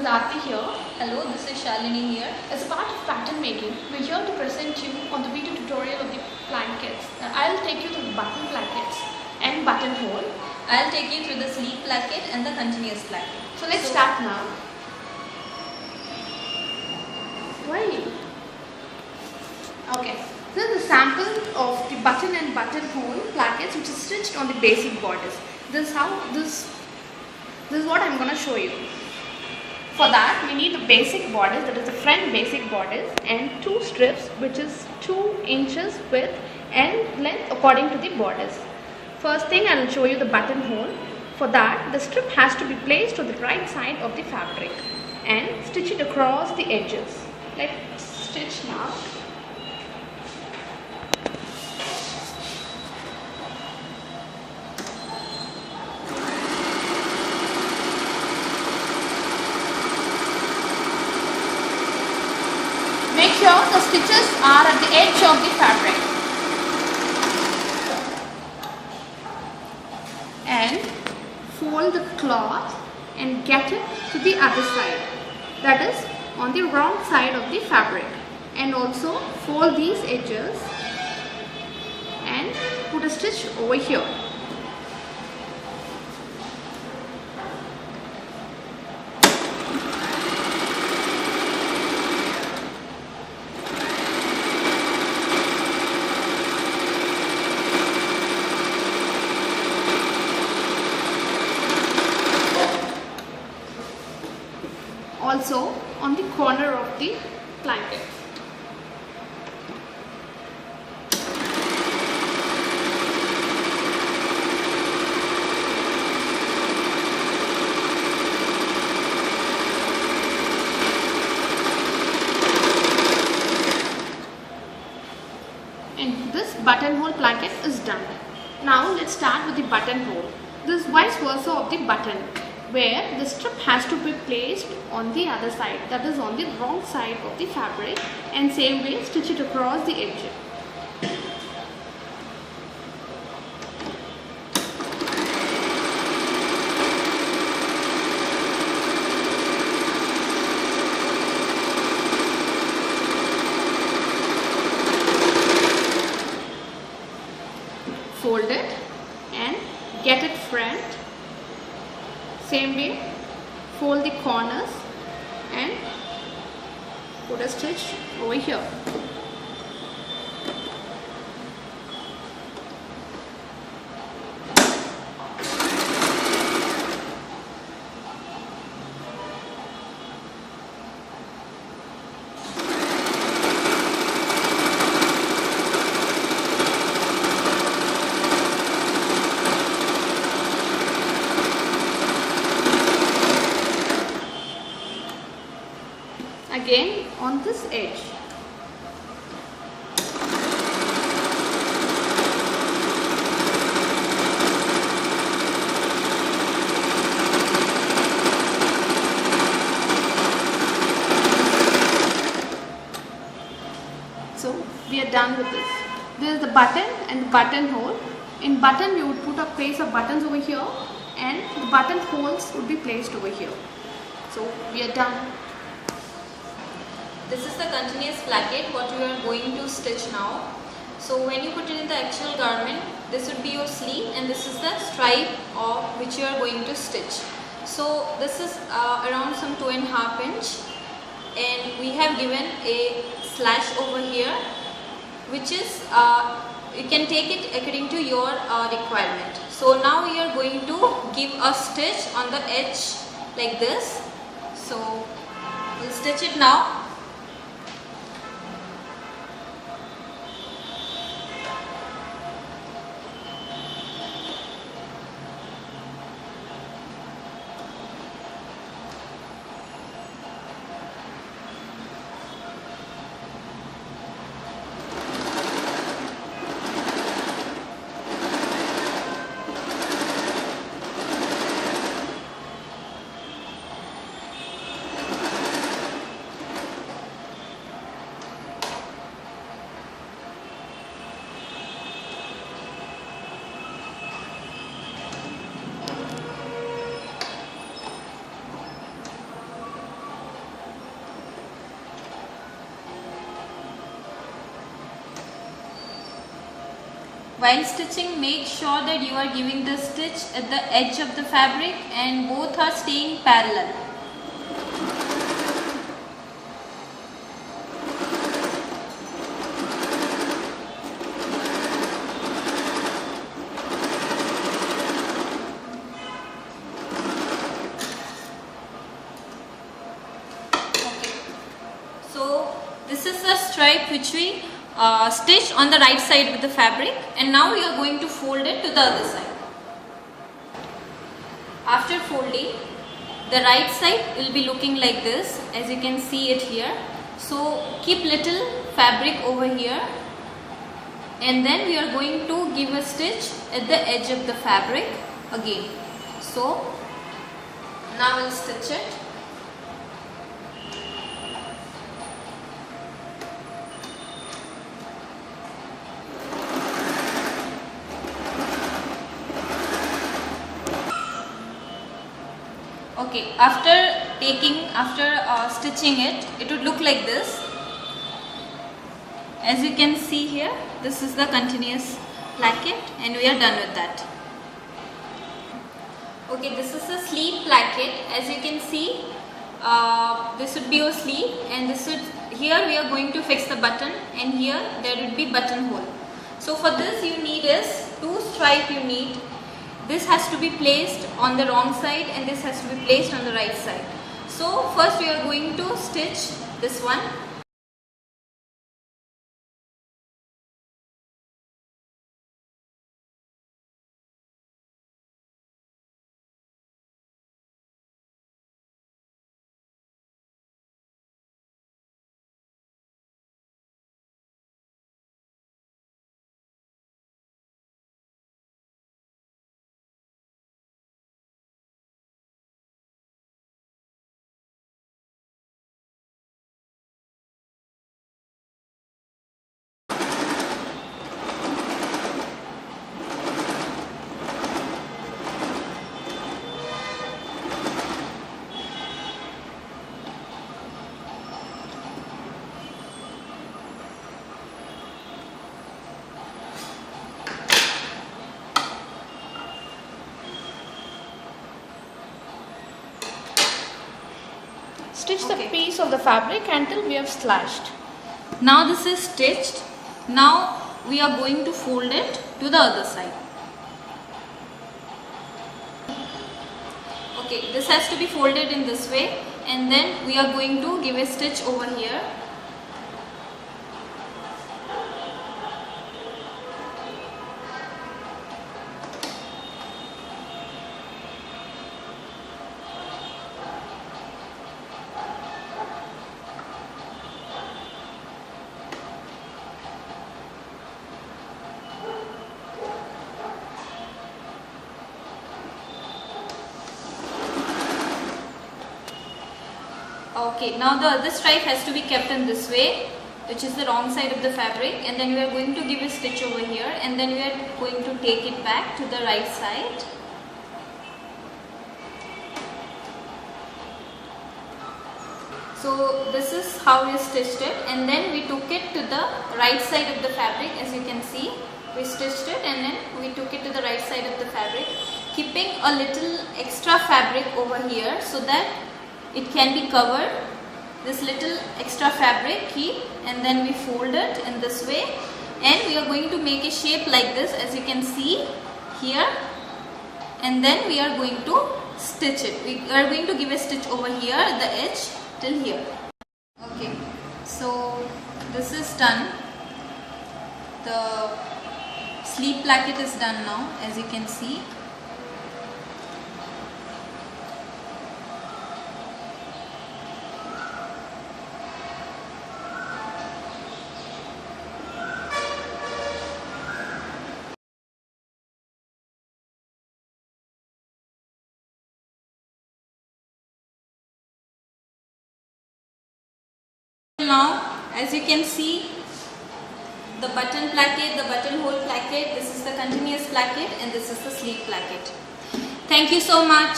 is Aarti here. Hello, this is Shalini here. As a part of pattern making, we're here to present you on the video tutorial of the plackets. I'll take you through the button plackets and buttonhole. I'll take you through the sleeve placket and the continuous placket. So let's start now. Why? Okay. This is the sample of the button and buttonhole plackets which is stitched on the basic borders. This is what I'm going to show you. For that we need the basic borders, that is the front basic borders, and two strips which is 2 inches width and length according to the borders. First thing I will show you the buttonhole. For that the strip has to be placed to the right side of the fabric and stitch it across the edges. Let's stitch now. Make sure the stitches are at the edge of the fabric and fold the cloth and get it to the other side, that is on the wrong side of the fabric, and also fold these edges and put a stitch over here. Also on the corner of the blanket. And this buttonhole blanket is done. Now let's start with the buttonhole. This is vice versa of the button, where the strip has to be placed on the other side, that is on the wrong side of the fabric, and same way stitch it across the edge. Fold it and get it front. Same way, fold the corners and put a stitch over here. Again on this edge. So we are done with this. This is the button and the buttonhole. In button we would put a place of buttons over here, and the buttonholes would be placed over here. So we are done. This is the continuous placket what you are going to stitch now. So when you put it in the actual garment, this would be your sleeve and this is the stripe of which you are going to stitch. So this is around some 2.5 inch, and we have given a slash over here, which is you can take it according to your requirement. So now we are going to give a stitch on the edge like this. So we'll stitch it now. while stitching, make sure that you are giving the stitch at the edge of the fabric and both are staying parallel. So this is the stripe which we stitched on the right side with the fabric, and now we are going to fold it to the other side. After folding, the right side will be looking like this, as you can see it here. So keep little fabric over here, and then we are going to give a stitch at the edge of the fabric again. So now we'll stitch it. Okay, after stitching it, it would look like this. As you can see here, this is the continuous placket, and we are done with that. Okay, this is a sleeve placket. As you can see, this would be your sleeve, and here we are going to fix the button, and here there would be buttonhole. So for this you need is 2 stripes you need. This has to be placed on the wrong side and this has to be placed on the right side. So first we are going to stitch this one. Stitch the piece of the fabric until we have slashed. Now this is stitched. Now we are going to fold it to the other side. Okay, this has to be folded in this way, and then we are going to give a stitch over here. Okay, now the other stripe has to be kept in this way, which is the wrong side of the fabric, and then we are going to give a stitch over here, and then we are going to take it back to the right side. So this is how we stitched it, and then we took it to the right side of the fabric. As you can see, we stitched it and then we took it to the right side of the fabric, keeping a little extra fabric over here so that it can be covered. This little extra fabric keep, and then we fold it in this way, and we are going to make a shape like this, as you can see here, and then we are going to stitch it. We are going to give a stitch over here at the edge till here. Okay, so this is done. The sleeve placket is done now, as you can see. Now, as you can see, the button placket, the buttonhole placket, this is the continuous placket, and this is the sleeve placket. Thank you so much.